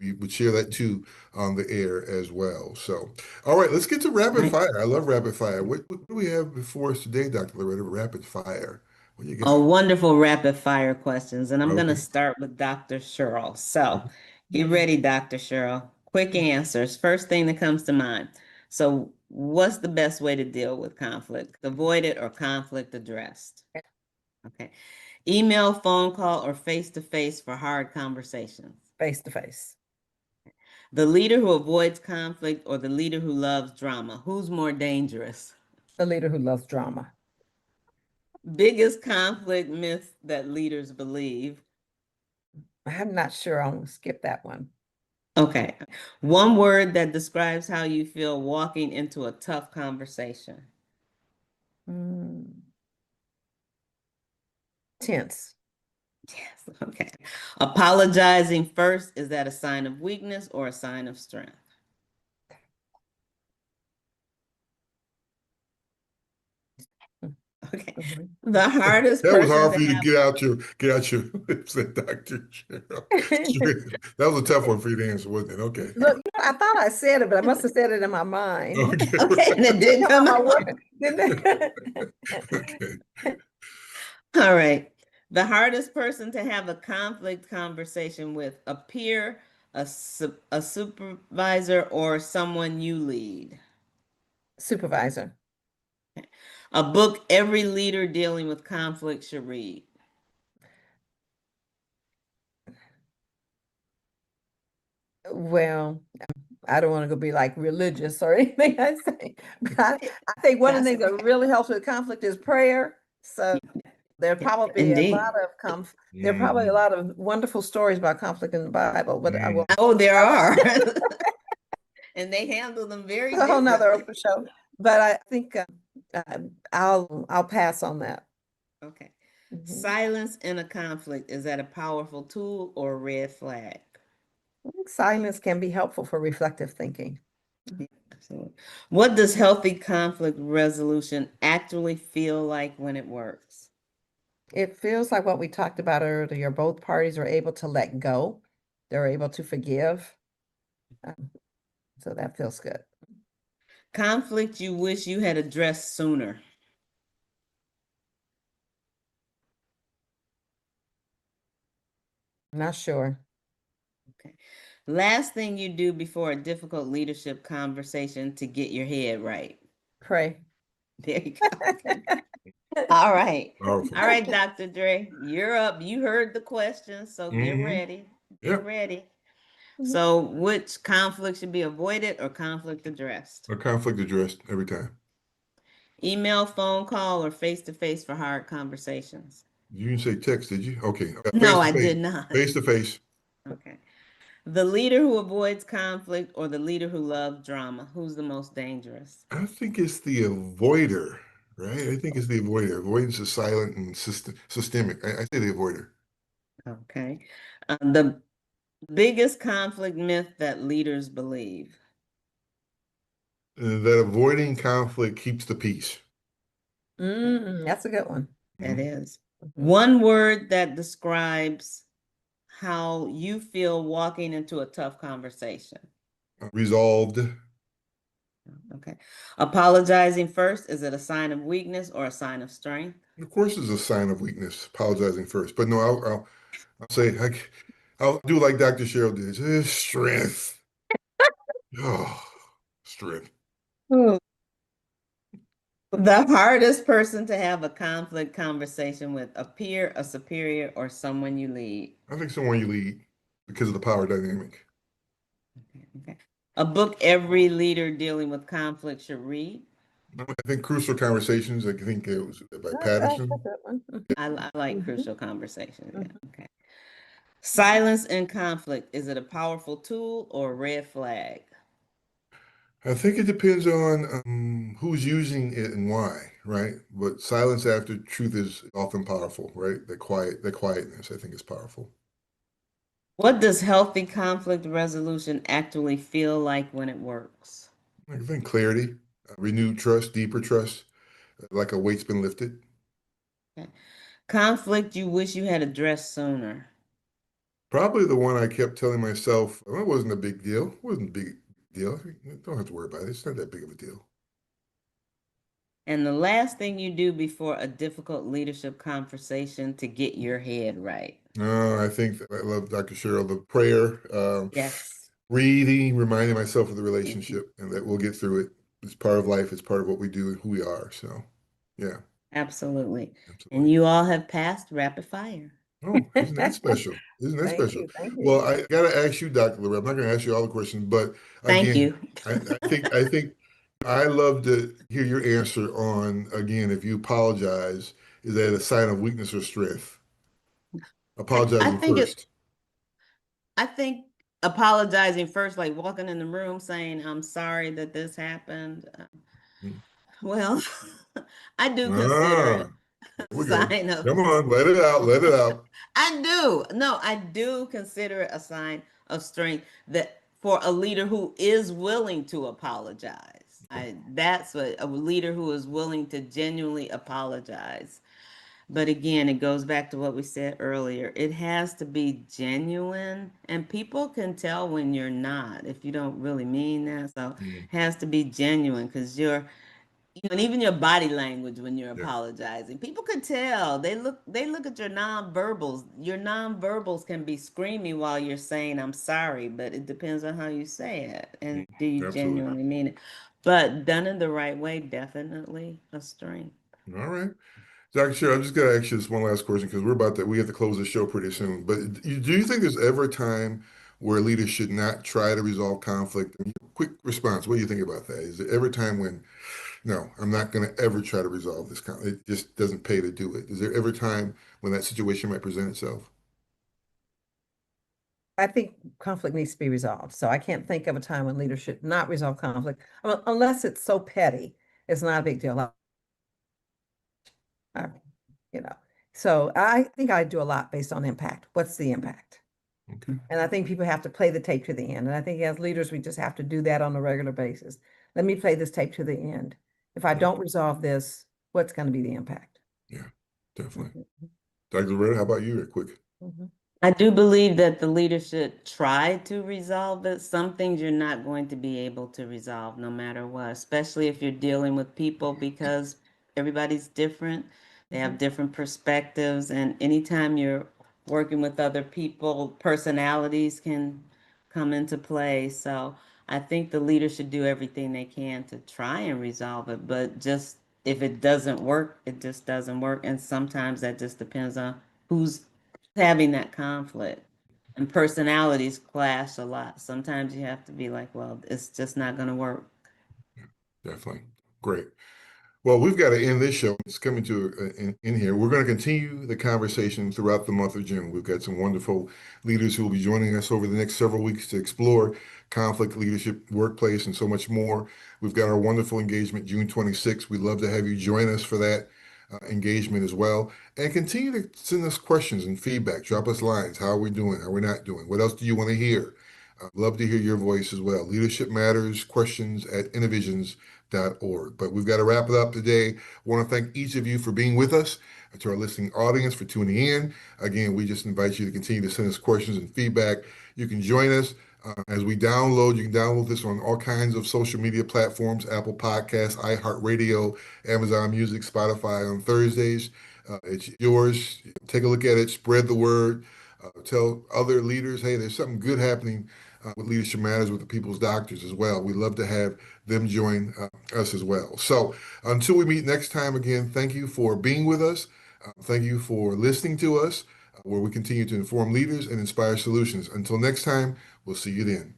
you would share that too on the air as well. So, all right, let's get to rapid Right. fire. I love rapid fire. What do we have before us today, Dr. Loretta? Rapid fire. What do you Oh, got? wonderful rapid fire questions. And I'm going to Okay. start with Dr. Sherrill. So Okay. get ready, Dr. Sherrill. Quick answers. First thing that comes to mind. So, what's the best way to deal with conflict? Avoided or conflict addressed? Okay. Email, phone call, or face to face for hard conversations? Face to face. The leader who avoids conflict or the leader who loves drama? Who's more dangerous? A leader who loves drama. Biggest conflict myth that leaders believe? I'm not sure. I'm gonna skip that one. Okay. One word that describes how you feel walking into a tough conversation. Mm, tense. Yes. Okay. Apologizing first, is that a sign of weakness or a sign of strength? Okay. Mhm. The hardest That was person hard to for you to have. get out your lips, Dr. Cheryl. That was a tough one for you to answer, wasn't it? Okay. Look, I thought I said it, but I must have said it in my mind. Okay. Okay, and it didn't come My out. word, didn't Okay. it? All right. The hardest person to have a conflict conversation with, a peer, a supervisor, or someone you lead. Supervisor. A book every leader dealing with conflict should read. Well, I don't want to go be like religious or anything I say, but I think one of the That's things that okay. really helps with conflict is prayer. So there probably a Indeed. lot of there are probably a Mhm. lot of wonderful stories about conflict in the Bible, but I will Oh, there are. And they handle them very a whole nother differently. open show. But I think I'll pass on that. Okay. Mhm. Silence in a conflict, is that a powerful tool or a red flag? I think silence can be helpful for reflective thinking. Yeah, absolutely. What does healthy conflict resolution actually feel like when it works? It feels like what we talked about earlier. Both parties are able to let go. They're able to forgive. Um, so that feels good. Conflict you wish you had addressed sooner. Not sure. Okay. Last thing you do before a difficult leadership conversation to get your head right. Pray. There you go. All right. Powerful. All right, Dr. Dre, you're up. You heard the questions, so get Hmm. ready. Get Yep. ready. Mhm. So, which conflict should be avoided or conflict addressed? A conflict addressed every time. Email, phone call, or face to face for hard conversations? You didn't say text, did you? Okay. Face No, to I face. did not. Face to face. Okay. The leader who avoids conflict or the leader who loves drama? Who's the most dangerous? I think it's the avoider, right? I think it's the avoider. Avoidance is silent and systemic. I say the avoider. Okay. The biggest conflict myth that leaders believe. That avoiding conflict keeps the peace. That's a good one. That Mhm. is Mhm. one word that describes how you feel walking into a tough conversation. Resolved. Okay. Apologizing first, is it a sign of weakness or a sign of strength? Of course, is a sign of weakness, apologizing first. But no, I'll say, I'll do like Dr. Cheryl did. Strength. Oh, strength. Oh, The hardest person to have a conflict conversation with, a peer, a superior, or someone you lead. I think someone you lead because of the power dynamic. Okay. A book every leader dealing with conflict should read. I think Crucial Conversations, I think it was by that's a Patterson. good one. I like Mhm. crucial conversations. Yeah. Mhm. Okay. Silence in conflict, is it a powerful tool or a red flag? I think it depends on who's using it and why, right? But silence after truth is often powerful, right? The quietness, I think is powerful. What does healthy conflict resolution actually feel like when it works? I think clarity, renewed trust, deeper trust, like a weight's been lifted. Okay. Conflict you wish you had addressed sooner. Probably the one I kept telling myself, well, it wasn't a big deal. It wasn't a big deal. You don't have to worry about it. It's not that big of a deal. And the last thing you do before a difficult leadership conversation to get your head right. No, I think I love Dr. Cheryl, the prayer, Yes. reading, reminding myself of the Mhm. relationship and that we'll get through it. It's part of life. It's part of what we do and who we are. So, yeah, Absolutely. And absolutely. you all have passed rapid fire. Oh, isn't that special? Isn't that Thank special? you, thank Well, you. I gotta ask you, Dr. Loretta. I'm not gonna ask you all the questions, but Thank again, you. I think I love to hear your answer on again, if you apologize, is that a sign of weakness or strength? I Apologizing think first. I think apologizing first, like walking in the room saying, I'm sorry that this happened. Mm. Well, I do consider Ah, it here a we go. sign of Come on, let it out, let it out. I do. No, I do consider it a sign of strength that for a leader who is willing to apologize. That's what a leader who is willing to genuinely apologize. But again, it goes back to what we said earlier. It has to be genuine, and people can tell when you're not if you don't really mean that. So Mm, it has to be genuine because and even your body language when you're yeah, apologizing, people could tell. They look at your nonverbals. Your nonverbals can be screaming while you're saying I'm sorry, but it depends on how you say it and do you absolutely. genuinely mean it. But done in the right way, definitely a strength. All right. Dr. Sher, I'm just going to ask you this one last question because we have to close the show pretty soon. But do you think there's ever a time where leaders should not try to resolve conflict? Quick response. What do you think about that? Is there ever a time when, no, I'm not going to ever try to resolve this conflict? It just doesn't pay to do it. Is there ever a time when that situation might present itself? I think conflict needs to be resolved. So I can't think of a time when leaders should not resolve conflict unless it's so petty. It's not a big deal. Uh, you know. So I think I do a lot based on impact. What's the impact? Okay. And I think people have to play the tape to the end. And I think as leaders, we just have to do that on a regular basis. Let me play this tape to the end. If I Yeah, don't resolve this, what's going to be the impact? yeah, definitely. Mhm, Dr. Loretta, how about you? Quick. mhm, I do believe that the leader should try to resolve it. Some things you're not going to be able to resolve no matter what, especially if you're dealing with people because everybody's different. They have mhm. different perspectives, and anytime you're working with other people, personalities can come into play. So I think the leader should do everything they can to try and resolve it, but just if it doesn't work, it just doesn't work. And sometimes that just depends on who's having that conflict. And personalities clash a lot. Sometimes you have to be like, well, it's just not going to work. Definitely. Great. Well, we've got to end this show. It's coming to in here. We're going to continue the conversation throughout the month of June. We've got some wonderful leaders who will be joining us over the next several weeks to explore conflict, leadership, workplace, and so much more. We've got our wonderful engagement June 26th. We'd love to have you join us for that engagement as well. And continue to send us questions and feedback. Drop us lines. How are we doing? How are we not doing? What else do you want to hear? I'd love to hear your voice as well. Leadership Matters questions at innovisions.org. But we've got to wrap it up today. I want to thank each of you for being with us, to our listening audience for tuning in. Again, we just invite you to continue to send us questions and feedback. You can join us as we download. You can download this on all kinds of social media platforms: Apple Podcasts, iHeartRadio, Amazon Music, Spotify on Thursdays. It's yours. Take a look at it, spread the word, tell other leaders, hey, there's something good happening with Leadership Matters with the People's Doctors as well. We'd love to have them join us as well. So until we meet next time again, thank you for being with us. Thank you for listening to us, where we continue to inform leaders and inspire solutions. Until next time, we'll see you then.